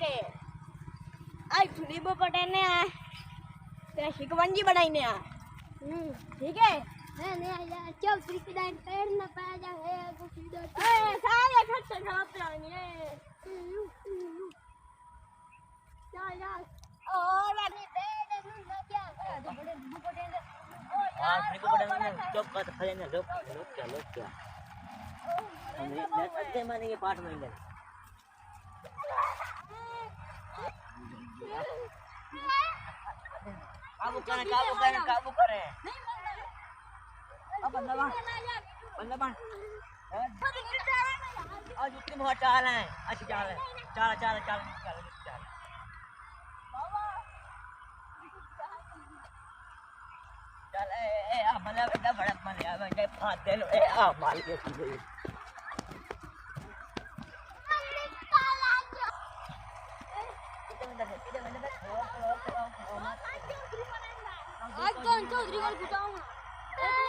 के आज छुरी बो कटने आ तेरा शिकवंजी बनाईने आ ठीक है नहीं यार चल फ्री डाइन पैर ना पा जा है कुछ इधर ए सारे खट खराब प्लानी है चल यार और वाली बेड में क्या तो बड़े बुको टेंडर हां फ्री को बड़ा चुप कर खड़े ना लोग क्या हमने सच्चे मानेंगे पाठ में गए काबू करें अब बंदा आज उतनी बहुत चाल है अच्छी चाल है चाल ए आ मतलब इतना बड़ा मन यार मैं फाड़ दे लो ए आ मार के आज कौन चौधरी को बुलाऊंगा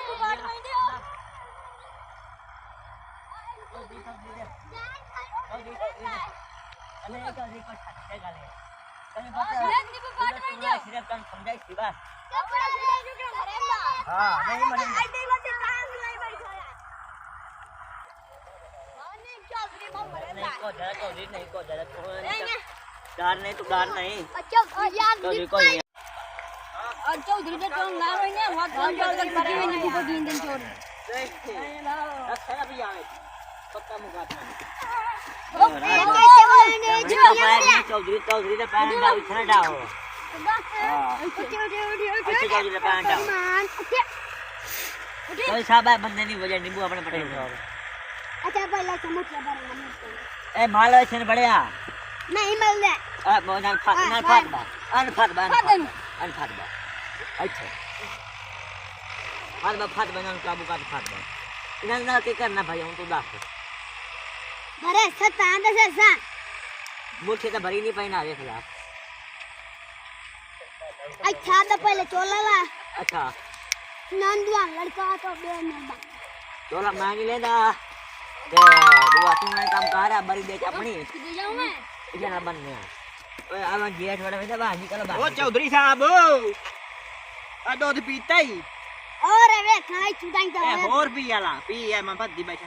तो बात नहीं दे अरे चौधरी को छक्के गाले तने पता है सिर्फ तुम समझाई सिवा हां नहीं मने नहीं को जरा डर नहीं तो डर नहीं चौधरी को नहीं और चौधरी ने कौन ला रही है बहुत कौन चौधरी करे में नींबू को दीन दिन छोड़ अच्छा भी आवे पक्का मुकाबला चौधरी ने पैन डाल इतना डाल चौधरी ने पैन डाल कोई साहब है बंदे नहीं वजह नींबू अपने पटेल अच्छा पहले समोसा बना ए माल छन बढ़िया नहीं मिल दे आ मोना फाट बा अच्छा फाट बना काबू का फाट बा ना के करना भाई हम तो दाख अरे सता दे सा मुझे तो भरी नहीं पहना देख ला अच्छा तो पहले चोला ला अच्छा नंदुआ लड़का तो बे में बा चोला मैं नहीं लेदा ते दुआ तू ने काम कर बरी दे अपनी दे जाऊं मैं इधर ना बनने ओए आवा जेठ वाला में बाहर निकल बाहर ओ चौधरी साहब आ दूध पीता ही और वे खाई चुदाई तो ए और पी है मैं बद्दी बैठ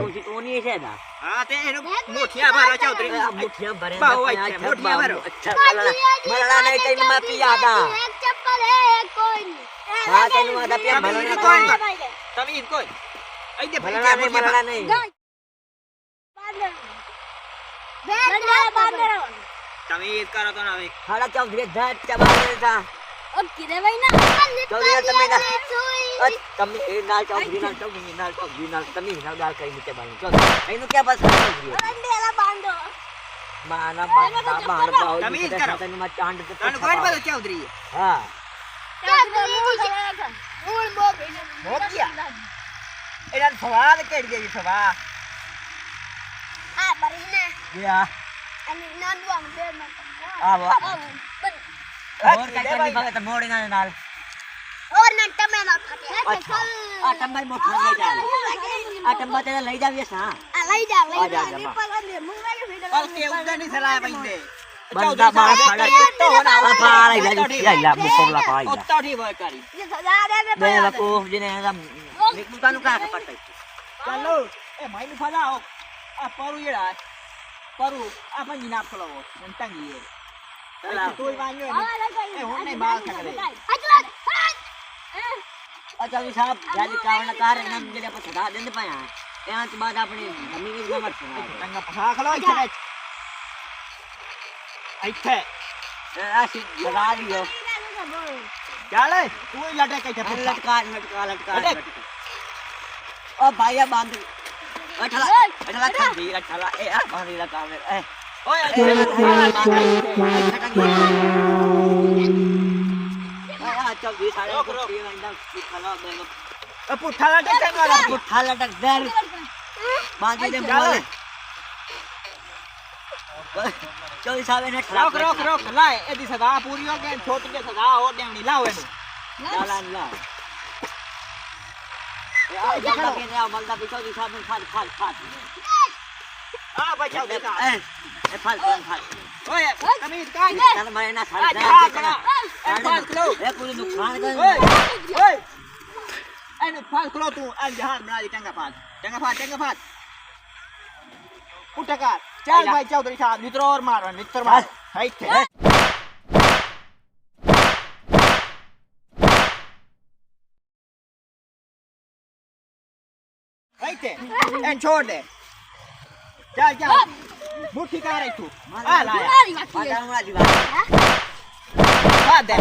मुझे तो नहीं है ना हां ते एनो मुठिया भरो चौधरी मुठिया भरे बाओ अच्छा मुठिया भरो अच्छा मरना नहीं तेन मैं पिया था एक चप्पल है कोई नहीं हां तेन मैं पिया भरना कोई तमीज कोई आई दे मरना नहीं तमीज करो तो ना खड़ा चौधरी धट चबा था अब किधर भाई ना चौधरी तमे ना तमे नाल चौधरी नाल तमी नाल गाल कहीं नीचे बाई चौधरी इनु क्या बस अंडेला बांधो माना बांधा तमीज करो तने मैं चांद पे तन कोई बोल चौधरी हां मूल बो हो गया एरा सवाल केड़ गई सवा आ बरीने या अनि नंदुआ बे में आ और क्या करनी भगत मोड़ेगा नाल और नट्टा में ना फटे अच्छा आ टंबा मोठा ले जा आ टंबा तेरा ले जाविए सा लई जा जा पगले मुंगा के भीड़ और के उधर नहीं सलाह बंदे बंदा मार खड़ा तो होना पार या मुकोला पाई ओत्ता ठीक होय करी ये सजा दे दे वकूफ जिने निकू कानु का पटै चलो ए माइनु फलाओ आ परू येड़ा परू अपन जिनाब खलाओ टंगी ये चला तोई बांयो ए हुन नहीं बाल खकरे अच्छा भी साहब जाली कावना कार नम जेले पर सदा देंदे पाया यहाँ के बाद अपनी जमीन में मत सुना टंगा फसा खलाओ इथे इथे ऐसी लगा दियो चल तू ही लटे के लटका ओ भाईया बांध अठला ठंडी अठला ए आ बांधी लगा में ए चल भी सारे पुठा लटक चंगा पुठा लटक दे बांधी दे बोले चल सावे ने रोक लाए एदी सदा पूरी हो गई छोटी के सदा हो देनी लाओ एनु ला ए आ जगह के ने मलदा बिचो दी साहब खाद આ ભાઈ ચાલ દેતા એ ફાલ ફાલ ઓય કમીજ કાઢ ચાલ મારે ના આ થાળ જહાજ કરા એ ફાલ કરો એ કોઈ નુકસાન કરે ઓય ઓય એને ફાલ કરો તું આ જહાજ બના દે ટંગા ફાલ ઉઠકા ચાલ ભાઈ ચૌધરી સાહેબ નિત્રોર મારો નિત્ર માર હાઈ છે હાઈ છે એન છોડ દે ચાલ મુઠ્ઠી કા રહી તું આ લાયા મારી વાત છે પાટામાં દીવા હા દે